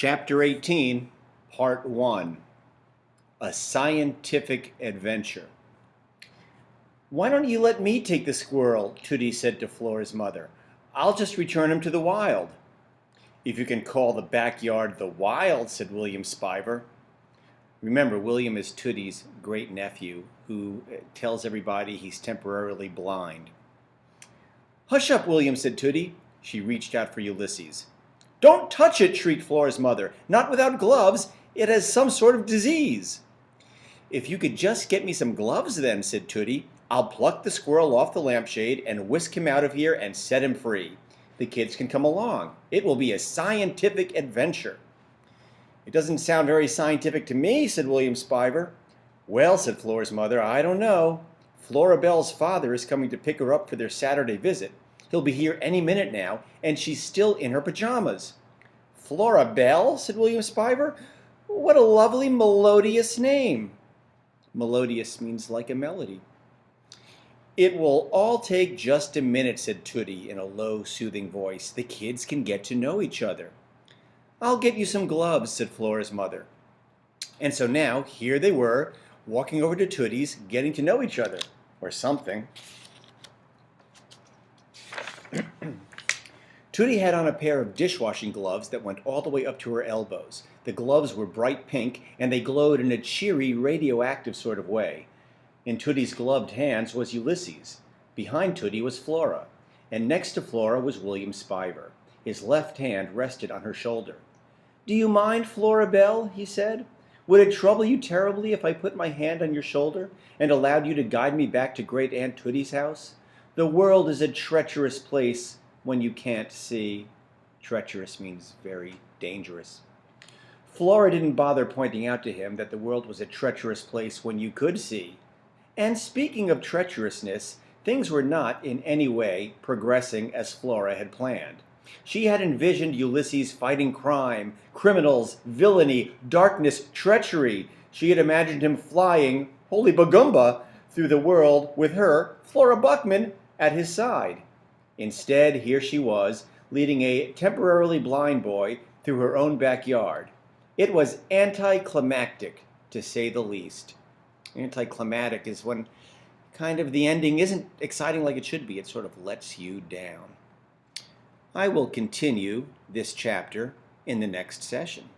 Chapter 18, Part 1, A Scientific Adventure. "Why don't you let me take the squirrel?" Tootie said to Flora's mother. "I'll just return him to the wild." "If you can call the backyard the wild," said William Spiver. Remember, William is Tootie's great-nephew who tells everybody he's temporarily blind. "Hush up, William," said Tootie. She reached out for Ulysses. "Don't touch it," shrieked Flora's mother. "Not without gloves. It has some sort of disease." "If you could just get me some gloves then," said Tootie, "I'll pluck the squirrel off the lampshade and whisk him out of here and set him free. The kids can come along. It will be a scientific adventure." "It doesn't sound very scientific to me," said William Spiver. "Well," said Flora's mother, "I don't know. Flora Belle's father is coming to pick her up for their Saturday visit. He'll be here any minute now, and she's still in her pajamas." "Flora Belle?" said William Spiver. "What a lovely melodious name." Melodious means like a melody. "It will all take just a minute," said Tootie in a low, soothing voice. "The kids can get to know each other." "I'll get you some gloves," said Flora's mother. And so now, here they were, walking over to Tootie's, getting to know each other, or something. Tootie had on a pair of dishwashing gloves that went all the way up to her elbows. The gloves were bright pink, and they glowed in a cheery, radioactive sort of way. In Tootie's gloved hands was Ulysses. Behind Tootie was Flora, and next to Flora was William Spiver. His left hand rested on her shoulder. "Do you mind, Flora Belle?" he said. "Would it trouble you terribly if I put my hand on your shoulder and allowed you to guide me back to Great Aunt Tootie's house? The world is a treacherous place when you can't see." Treacherous means very dangerous. Flora didn't bother pointing out to him that the world was a treacherous place when you could see. And speaking of treacherousness, things were not in any way progressing as Flora had planned. She had envisioned Ulysses fighting crime, criminals, villainy, darkness, treachery. She had imagined him flying, holy bagumba, through the world with her, Flora Buckman, at his side. Instead, here she was, leading a temporarily blind boy through her own backyard. It was anticlimactic, to say the least. Anticlimactic is when kind of the ending isn't exciting like it should be. It sort of lets you down. I will continue this chapter in the next session.